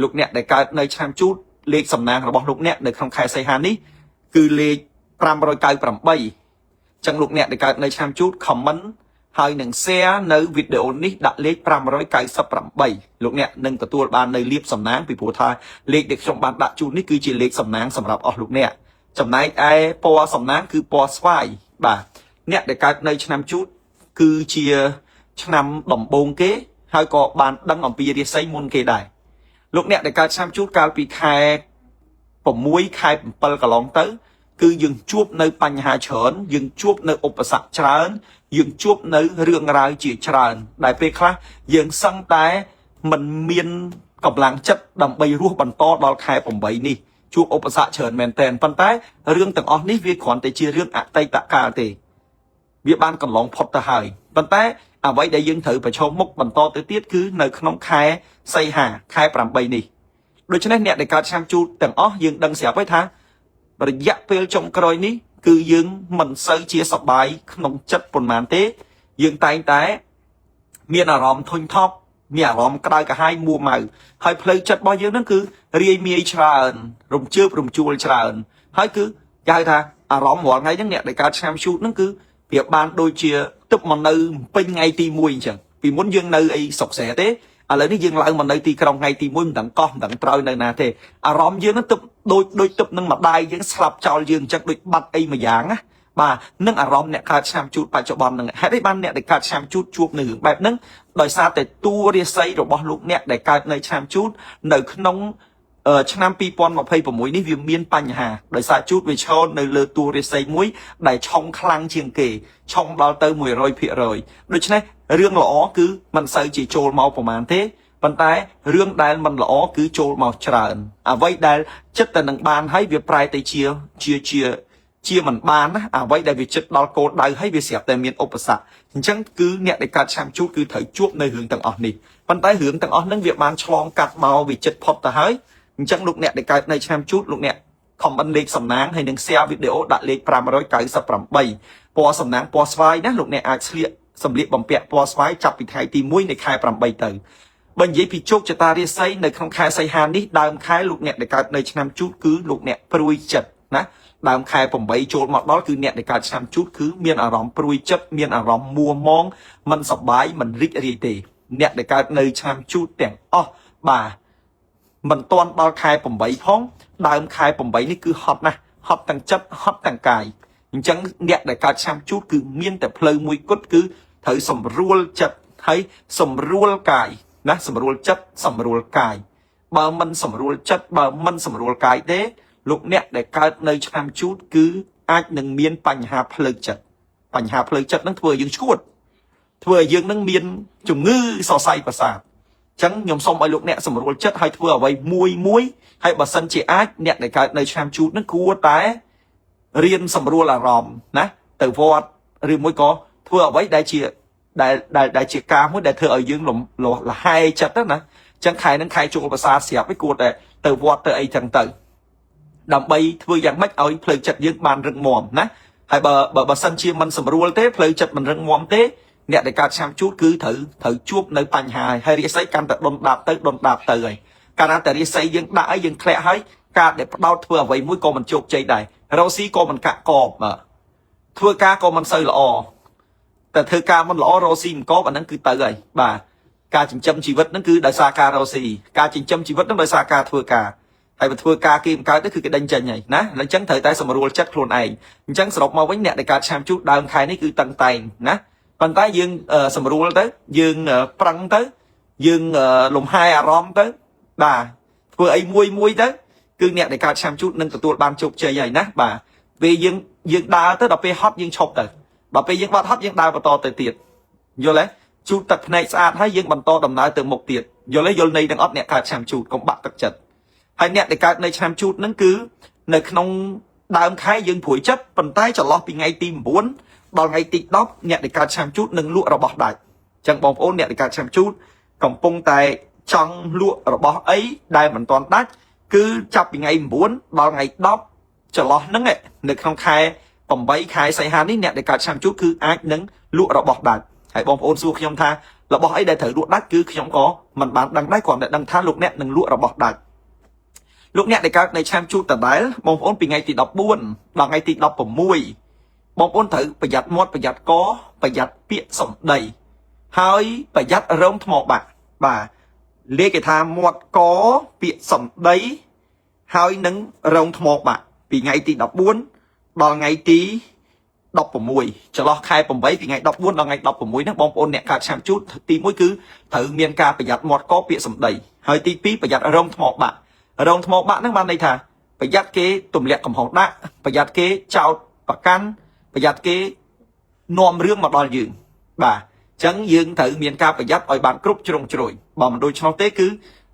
លោកអ្នកដែលកើតនៅឆ្នាំជូតលេខសំណាងរបស់លោកអ្នកនៅក្នុងខែសីហានេះគឺលេខ598ចឹងលោកអ្នកដែលកើតនៅឆ្នាំជូត comment ហើយនឹង share នៅវីដេអូនេះដាក់លេខ598លោកអ្នកនឹងទទួលបាននៅលៀបសំណាងពីព្រោះថាលេខដែលខ្ញុំបានដាក់ជូននេះគឺជាលេខសំណាងសម្រាប់អស់លោកអ្នកចំណែកឯពណ៌សំណាងគឺពណ៌ស្វាយបាទអ្នកដែលកើតនៅឆ្នាំជូតគឺជាឆ្នាំដំបូងគេហើយក៏បានដឹងអំពីរាសីមុនគេដែរលោកអ្នកដែលកើតឆ្នាំជូតកាលពីខែ6ខែ7កន្លងទៅគឺយើងជួបនៅបញ្ហាច្រើនយើងជួបនៅឧបសគ្គច្រើនយើងជួបនៅរឿងរ៉ាវជាច្រើនដែលពេលខ្លះយើងសឹងតែមិនមានកម្លាំងចិត្តដើម្បីរស់បន្តដល់ខែ8នេះជួបឧបសគ្គច្រើនមែនទែនប៉ុន្តែរឿងទាំងអស់នេះវាគ្រាន់តែជារឿងអតីតកាលទេវាបានកន្លងផុតទៅហើយប៉ុន្តែអ្វីដែលយើងត្រូវប្រឈមមុខបន្តទៅទៀតគឺនៅក្នុងខែសីហាខែ8នេះដូច្នេះអ្នកដែលកើតឆ្នាំជូតទាំងអស់យើងដឹងស្រាប់ហើយថារយៈពេលចុងក្រោយនេះគឺយើងមិនសូវជាសប្បាយក្នុងចិត្តប៉ុន្មានទេយើងតែងតែមានអារម្មណ៍ធុញថប់មានអារម្មណ៍ក្តៅក្រហាយមួម៉ៅហើយផ្លូវចិត្តរបស់យើងហ្នឹងគឺរាយមាយច្រើនរំជើបរំជួលច្រើនហើយគឺគេហៅថាអារម្មណ៍រាល់ថ្ងៃហ្នឹងអ្នកដែលកើតឆ្នាំជូតហ្នឹងគឺវាបានដូចជាទឹកមកនៅពេញថ្ងៃទី1អញ្ចឹងពីមុនយើងនៅអីសុកស្រែទេឥឡូវនេះយើងឡើងមកនៅទីក្រុងថ្ងៃទី1មិនដឹងកោះមិនដឹងត្រូវនៅណាទេអារម្មណ៍យើងហ្នឹងទឹកដូចទឹកនឹងម្ដាយយើងស្លាប់ចោលយើងអញ្ចឹងដូចបាត់អីមួយយ៉ាងណាបាទនឹងអារម្មណ៍អ្នកកើតឆ្នាំជូតបច្ចុប្បន្នហ្នឹងហេតុអីបានអ្នកដែលកើតឆ្នាំជូតជួបនៅរឿងបែបហ្នឹងដោយសារតែតួរាសីរបស់លោកអ្នកដែលកើតនៅឆ្នាំជូតនៅក្នុងឆ្នាំ2026នេះវាមានបញ្ហាដោយសារជូតវាឈរនៅលើតួរាសីមួយដែលឆុងខ្លាំងជាងគេឆុងដល់ទៅ 100% ដូច្នេះរឿងល្អគឺមិនសូវជាចូលមកប្រហែលទេប៉ុន្តែរឿងដែលមិនល្អគឺចូលមកច្រើនអ្វីដែលចិត្តតែនឹងបានហើយវាប្រែទៅជាមិនបានណាអ្វីដែលវាចិត្តដល់គោលដៅហើយវាស្រាប់តែមានឧបសគ្គអញ្ចឹងគឺអ្នកដែលកើតឆ្នាំជូតគឺត្រូវជួបនៅរឿងទាំងអស់នេះប៉ុន្តែរឿងទាំងអស់ហ្នឹងវាបានឆ្លងកាត់មកវាចិត្តផុតទៅហើយអញ្ចឹងលោកអ្នកដែលកើតនៅឆ្នាំជូតលោកអ្នកខមមិនលេខសំណាងហើយនឹង share វីដេអូដាក់លេខ598ពណ៌សំណាងពណ៌ស្វាយណាលោកអ្នកអាចស្លៀកសម្លៀកបំពាក់ពណ៌ស្វាយចាប់ពីថ្ងៃទី1នៃខែ8ទៅបើនិយាយពីជោគជតារាសីនៅក្នុងខែសីហានេះដើមខែលោកអ្នកដែលកើតនៅឆ្នាំជូតគឺលោកអ្នកព្រួយចិត្តណាដើមខែ8ចូលមកដល់គឺអ្នកដែលកើតឆ្នាំជូតគឺមានអារម្មណ៍ព្រួយចិត្តមានអារម្មណ៍មួម៉ងមិនសប្បាយមិនរីករាយទេអ្នកដែលកើតនៅឆ្នាំជូតទាំងអស់បាទមិនទាន់ដល់ខែ8ផងដើមខែ8នេះគឺហត់ណាស់ហត់ទាំងចិត្តហត់ទាំងកាយអញ្ចឹងអ្នកដែលកើតឆ្នាំជូតគឺមានតែផ្លូវមួយគត់គឺត្រូវសម្រួលចិត្តហើយសម្រួលកាយណាសម្រួលចិត្តសម្រួលកាយបើមិនសម្រួលចិត្តបើមិនសម្រួលកាយទេលោកអ្នកដែលកើតនៅឆ្នាំជូតគឺអាចនឹងមានបញ្ហាផ្លូវចិត្តបញ្ហាផ្លូវចិត្តនឹងធ្វើឲ្យយើងឈួតធ្វើឲ្យយើងនឹងមានជំងឺសរសៃប្រសាទអញ្ចឹងខ្ញុំសូមឲ្យលោកអ្នកសម្រួលចិត្តឲ្យធ្វើអ្វីមួយហើយបើសិនជាអាចអ្នកដែលកើតនៅឆ្នាំជូតនឹងគួរតែរៀនសម្រួលអារម្មណ៍ណាទៅវត្តឬមួយក៏ធ្វើអ្វីដែលជាការមួយដែលធ្វើឲ្យយើងលហែចិត្តណាអញ្ចឹងខែនឹងខែចូលភាសាស្រាប់ឯងគួរតែទៅវត្តទៅអីចឹងទៅដើម្បីធ្វើយ៉ាងម៉េចឲ្យផ្លូវចិត្តយើងបានរឹងមាំណាហើយបើសិនជាមិនសម្រួលទេផ្លូវចិត្តមិនរឹងមាំទេអ្នកដែលកើតឆ្នាំជូតគឺត្រូវជួបនៅបញ្ហាហើយរាសីកាន់តែដុនដាបទៅហើយកាលណាតែរាសីយើងដាក់ឲ្យយើងធ្លាក់ហើយការដែលផ្ដោតធ្វើអ្វីមួយក៏មិនជោគជ័យដែររកស៊ីក៏មិនកាក់កបធ្វើការក៏មិនសូវល្អតែធ្វើការមិនល្អរកស៊ីមិនកបអាហ្នឹងគឺទៅហើយបាទការចិញ្ចឹមជីវិតហ្នឹងគឺដោយសារការរកស៊ីការចិញ្ចឹមជីវិតហ្នឹងដោយសារការធ្វើការហើយបើធ្វើការគេមិនកើតទេគឺគេដេញចេញហើយណាអញ្ចឹងត្រូវតែសម្រួលចិត្តខ្លួនឯងអញ្ចឹងសរុបមកវិញអ្នកដែលកើតឆ្នាំជូតដើមខែនេះគឺតឹងតែងណាប៉ុន្តែយើងសម្រួលទៅយើងប្រឹងទៅយើងលំហែអារម្មណ៍ទៅបាទធ្វើអីមួយទៅគឺអ្នកដែលកើតឆ្នាំជូតនឹងទទួលបានជោគជ័យហើយណាបាទពេលយើងដើរទៅដល់ពេលហត់យើងឈប់ទៅដល់ពេលយើងបាត់ហត់យើងដើរបន្តទៅទៀតយល់ទេជូតទឹកភ្នែកស្អាតហើយយើងបន្តដំណើរទៅមុខទៀតយល់ទេយល់ន័យទាំងអត់អ្នកកើតឆ្នាំជូតកុំបាក់ទឹកចិត្តហើយអ្នកដែលកើតនៅឆ្នាំជូតហ្នឹងគឺនៅក្នុងដើមខែយើងព្រួយចិត្តប៉ុន្តែចន្លោះពីថ្ងៃទី9ដល់ថ្ងៃទី10អ្នកដែលកើតឆ្នាំជូតនឹងលក់របស់ដាច់អញ្ចឹងបងប្អូនអ្នកដែលកើតឆ្នាំជូតកំពុងតែចង់លក់របស់អីដែលមិនទាន់ដាច់គឺចាប់ពីថ្ងៃ9ដល់ថ្ងៃ10ចន្លោះហ្នឹងនៅក្នុងខែ8ខែសីហានេះអ្នកដែលកើតឆ្នាំជូតគឺអាចនឹងលក់របស់ដាច់ហើយបងប្អូនសួរខ្ញុំថា របស់អីដែលត្រូវលក់ដាច់គឺខ្ញុំក៏មិនបានដឹងដែរគ្រាន់តែដឹងថាលោកអ្នកនឹងលក់របស់ដាច់លោកអ្នកដែលកើតនៅឆាមជូតដដែលបងប្អូនពីថ្ងៃទី14ដល់ថ្ងៃទី16បងប្អូនត្រូវប្រយ័ត្នមាត់ប្រយ័ត្នកប្រយ័ត្នពាក្យសម្ដីហើយប្រយ័ត្នរងថ្មបាក់បាទលេខគេថាមាត់កពាក្យសម្ដីហើយនឹងរងថ្មបាក់ពីថ្ងៃទី14ដល់ថ្ងៃទី16ចន្លោះខែ8ពីថ្ងៃ14ដល់ថ្ងៃ16ហ្នឹងបងប្អូនអ្នកកើតឆាមជូតទី1គឺត្រូវមានការប្រយ័ត្នមាត់កពាក្យសម្ដីហើយទី2ប្រយ័ត្នរងថ្មបាក់រងថ្មបាក់ហ្នឹងបានន័យថាប្រយ័ត្នគេទម្លាក់កំហុសដាក់ប្រយ័ត្នគេចោតប្រកាន់ប្រយ័ត្នគេនាំរឿងមកដល់យើងបាទអញ្ចឹងយើងត្រូវមានការប្រយ័ត្នឲ្យបានគ្រប់ជ្រុងជ្រោយបើមិនដូច្នោះទេគឺ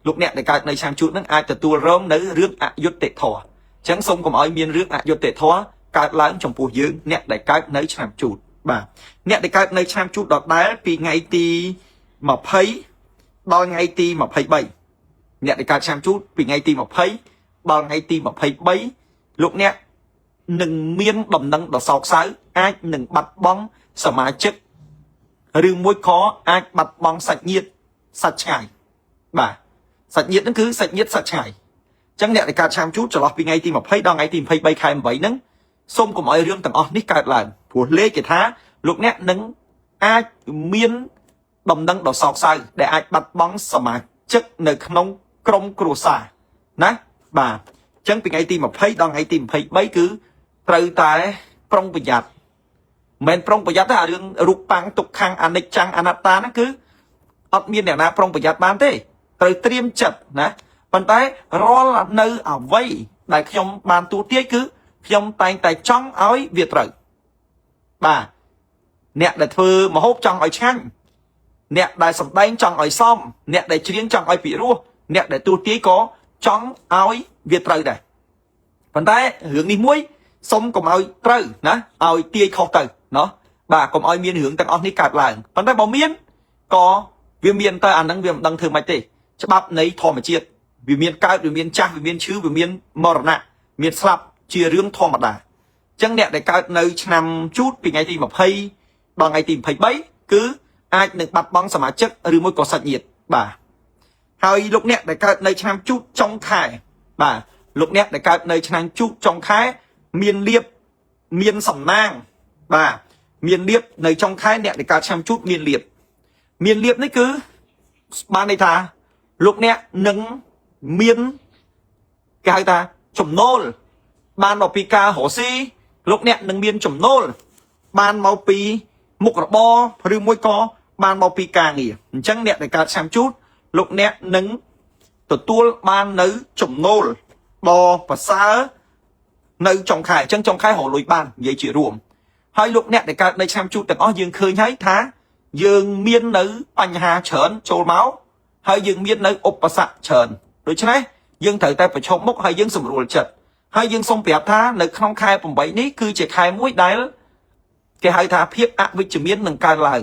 លោកអ្នកដែលកើតនៅឆាមជូតហ្នឹងអាចទទួលរងនៅរឿងអយុត្តិធម៌អញ្ចឹងសូមកុំឲ្យមានរឿងអយុត្តិធម៌កើតឡើងចំពោះយើងអ្នកដែលកើតនៅឆ្នាំជូតបាទអ្នកដែលកើតនៅឆ្នាំជូតដដែលពីថ្ងៃទី20ដល់ថ្ងៃទី23អ្នកដែលកើតឆ្នាំជូតពីថ្ងៃទី20ដល់ថ្ងៃទី23លោកអ្នកនឹងមានដំណឹងដ៏សោកសៅអាចនឹងបាត់បង់សមាជិកឬមួយក៏អាចបាត់បង់សាច់ញាតិសាច់ឆ្ងាយបាទសាច់ញាតិហ្នឹងគឺសាច់ញាតិសាច់ឆ្ងាយអញ្ចឹងអ្នកដែលកើតឆ្នាំជូតចន្លោះពីថ្ងៃទី20ដល់ថ្ងៃទី23ខែ8ហ្នឹងសូមកុំឲ្យរឿងទាំងអស់នេះកើតឡើងព្រោះលេខគេថាលោកអ្នកនឹងអាចមានដំណឹងដ៏សោកសៅដែលអាចបាត់បង់សមាជិកនៅក្នុងក្រុមគ្រួសារណាបាទអញ្ចឹងពីថ្ងៃទី20ដល់ថ្ងៃទី23គឺត្រូវតែប្រុងប្រយ័ត្នមិនប្រុងប្រយ័ត្នទេអារឿងរូបប៉ាំងទុកខាងអនិច្ចំអនត្តាហ្នឹងគឺអត់មានអ្នកណាប្រុងប្រយ័ត្នបានទេត្រូវត្រៀមចិត្តណាប៉ុន្តែរាល់នៅអ្វីដែលខ្ញុំបានទូទាយគឺខ្ញុំតែងតែចង់ឲ្យវាត្រូវបាទអ្នកដែលធ្វើម្ហូបចង់ឲ្យឆ្ងាញ់អ្នកដែលសម្ដែងចង់ឲ្យសមអ្នកដែលច្រៀងចង់ឲ្យពិរោះអ្នកដែលទូទាយក៏ចង់ឲ្យវាត្រូវដែរប៉ុន្តែរឿងនេះមួយសុំកុំឲ្យត្រូវណាឲ្យទាយខុសទៅណោះបាទកុំឲ្យមានរឿងទាំងអស់នេះកើតឡើងប៉ុន្តែបើមានក៏វាមានតែអាហ្នឹងវាមិនដឹងធ្វើម៉េចទេច្បាប់នៃធម្មជាតិវាមានកើតវាមានចាស់វាមានឈឺវាមានមរណៈមានស្លាប់ជារឿងធម្មតាអញ្ចឹងអ្នកដែលកើតនៅឆ្នាំជូតពីថ្ងៃទី20ដល់ថ្ងៃទី23គឺអាចនឹងបាត់បង់សមាជិកឬមួយក៏សាច់ញាតិបាទហើយលោកអ្នកដែលកើតនៅឆ្នាំជូតចុងខែបាទលោកអ្នកដែលកើតនៅឆ្នាំជូតចុងខែមានលៀបមានសំណាងបាទមានលៀបនៅចុងខែអ្នកដែលកើតឆ្នាំជូតមានលៀបនេះគឺបានន័យថាលោកអ្នកនឹងមានគេហៅថាចំណូលបានមកពីការរកស៊ីលោកអ្នកនឹងមានចំណូលបានមកពីមុខរបរឬមួយក៏បានមកពីការងារអញ្ចឹងអ្នកដែលកើតឆ្នាំជូតលោកអ្នកនឹងទទួលបាននៅចំណូលដ៏ប្រសើរនៅចុងខែអញ្ចឹងចុងខែរកលុយបាននិយាយជារួមហើយលោកអ្នកដែលកើតនៅឆ្នាំជូតទាំងអស់យើងឃើញហើយថាយើងមាននៅបញ្ហាច្រើនចូលមកហើយយើងមាននៅឧបសគ្គច្រើនដូច្នេះយើងត្រូវតែប្រឈមមុខហើយយើងសម្រួលចិត្តហើយយើងសូមប្រាប់ថានៅក្នុងខែ8នេះគឺជាខែមួយដែលគេហៅថាភាពអវិជ្ជមាននឹងកើតឡើង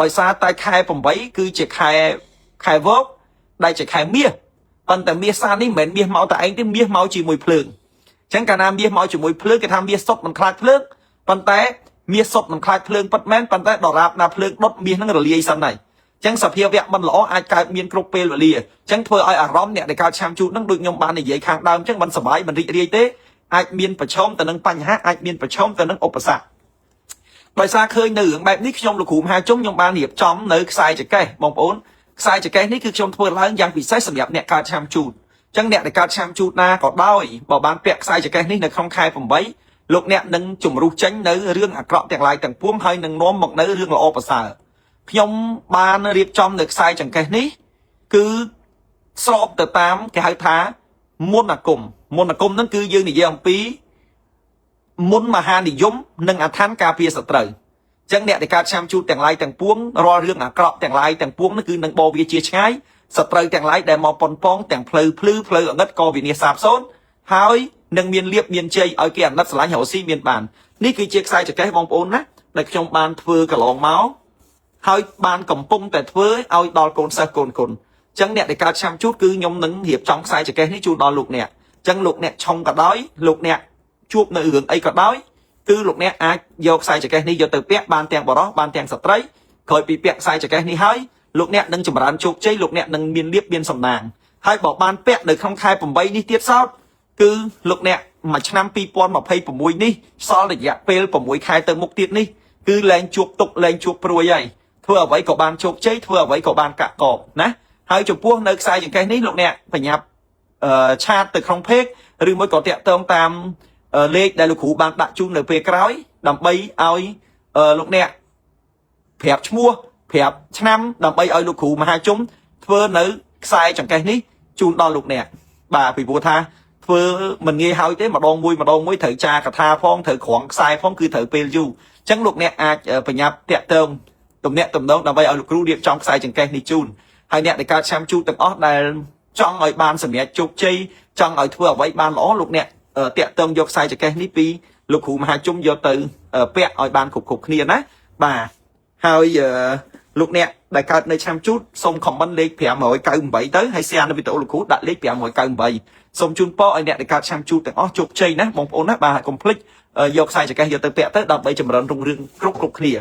ដោយសារតែខែ8គឺជាខែវកដែលជាខែមាសប៉ុន្តែមាសសានេះមិនមែនមាសមកតែឯងទេមាសមកជាមួយភ្លើងអញ្ចឹងកាលណាមាសមកជាមួយភ្លើងគេថាមាសសុទ្ធមិនខ្លាចភ្លើងប៉ុន្តែមាសសុទ្ធមិនខ្លាចភ្លើងពិតមែនប៉ុន្តែដរាបណាភ្លើងដុតមាសនឹងរលាយសិនហើយអញ្ចឹងសភាវៈមិនល្អអាចកើតមានគ្រប់ពេលវេលាអញ្ចឹងធ្វើឲ្យអារម្មណ៍អ្នកដែលកើតឆាមជូតនឹងដូចខ្ញុំបាននិយាយខាងដើមអញ្ចឹងមិនសប្បាយមិនរីករាយទេអាចមានប្រឈមទៅនឹងបញ្ហាអាចមានប្រឈមទៅនឹងឧបសគ្គដោយសារឃើញនៅរឿងបែបនេះខ្ញុំលោកគ្រូមហាជុំខ្ញុំបានរៀបចំនៅខ្សែចង្កេះបងប្អូនខ្សែចង្កេះនេះគឺខ្ញុំធ្វើឡើងយ៉ាងពិសេសសម្រាប់អ្នកកើតឆាមជូតអញ្ចឹងអ្នកដែលកើតឆាមជូតណាក៏ដោយបើបានពាក់ខ្សែចង្កេះនេះនៅក្នុងខែ8លោកអ្នកនឹងជំរុះចេញនៅរឿងអាក្រក់ទាំងឡាយទាំងពួងហើយនឹងនាំមកនៅរឿងល្អប្រសើរខ្ញុំបានរៀបចំនៅខ្សែចង្កេះនេះគឺស្របទៅតាមគេហៅថាមន្តអាគមហ្នឹងគឺយើងនិយាយអំពីមុនមហានិយមនិងអធិនការពារសត្រូវអញ្ចឹងអ្នកដែលកើតឆាមជូតទាំងឡាយទាំងពួងរាល់រឿងអាក្រក់ទាំងឡាយទាំងពួងនោះគឺនឹងបោវាជាឆ្ងាយសត្រូវទាំងឡាយដែលមកប៉ុនប៉ងទាំងផ្លូវភ្លឺផ្លូវអងឹតក៏វិនាសសាបសូន្យហើយនឹងមានលៀបមានជ័យឲ្យគេអាណិតស្រឡាញ់រស់ស៊ីមានបាននេះគឺជាខ្សែចង្កេះបងប្អូនណាដែលខ្ញុំបានធ្វើកន្លងមកហើយបានកំពុងតែធ្វើឲ្យដល់កូនសិស្សកូនគុណអញ្ចឹងអ្នកដែលកើតឆាមជូតគឺខ្ញុំនឹងរៀបចំខ្សែចង្កេះនេះជូនដល់លោកអ្នកអញ្ចឹងលោកអ្នកឆុងក៏ដោយលោកអ្នកជួបនៅរឿងអីក៏ដោយគឺលោកអ្នកអាចយកខ្សែចង្កេះនេះយកទៅពាក់បានទាំងបរិសុទ្ធបានទាំងស្ត្រី ក្រោយពីពាក់ខ្សែចង្កេះនេះហើយលោកអ្នកនឹងចម្រើនជោគជ័យលោកអ្នកនឹងមានលៀបមានសំណាងហើយបើបានពាក់នៅក្នុងខែ8នេះទៀតសោតគឺលោកអ្នកមួយឆ្នាំ2026នេះសល់រយៈពេល6ខែទៅមុខទៀតនេះគឺលែងជួបទុកលែងជួបព្រួយហើយធ្វើអ្វីក៏បានជោគជ័យធ្វើអ្វីក៏បានកាក់កបណាហើយចំពោះនៅខ្សែចង្កេះនេះលោកអ្នកបញ្ញាប់ឆាតទៅក្នុងเพจឬមួយក៏តាក់ទងតាមលេខដែលលោកគ្រូបានដាក់ជូននៅពេលក្រោយដើម្បីឲ្យលោកអ្នកប្រាប់ឈ្មោះប្រាប់ឆ្នាំដើម្បីឲ្យលោកគ្រូមហាជុំធ្វើនៅខ្សែចង្កេះនេះជូនដល់លោកអ្នកបាទពីព្រោះថាធ្វើមិនងាយហើយទេម្ដងមួយត្រូវចាកថាផងត្រូវក្រងខ្សែផងគឺត្រូវពេលយូរអញ្ចឹងលោកអ្នកអាចបញ្ញាប់តាក់ទងទំនាក់ទំនងដើម្បីឲ្យលោកគ្រូរៀបចំខ្សែចង្កេះនេះជូនហើយអ្នកដែលកើតឆាំជូតទាំងអស់ដែលចង់ឲ្យបានសម្រេចជោគជ័យចង់ឲ្យធ្វើអ្វីបានល្អលោកអ្នកតាក់ទងយកខ្សែចង្កេះនេះពីលោកគ្រូមហាជុំយកទៅពាក់ឲ្យបានគ្រប់គ្នាណាបាទហើយលោកអ្នកដែលកើតនៅឆ្នាំជូតសូមខមមិនលេខ598ទៅហើយ share នៅវីដេអូលោកគ្រូដាក់លេខ598សូមជូនពរឲ្យអ្នកដែលកើតឆ្នាំជូតទាំងអស់ជោគជ័យណាបងប្អូនណាបាទកុំភ្លេចយកខ្សែចង្កេះយកទៅពាក់ទៅដើម្បីចម្រើនរុងរឿងគ្រប់គ្នា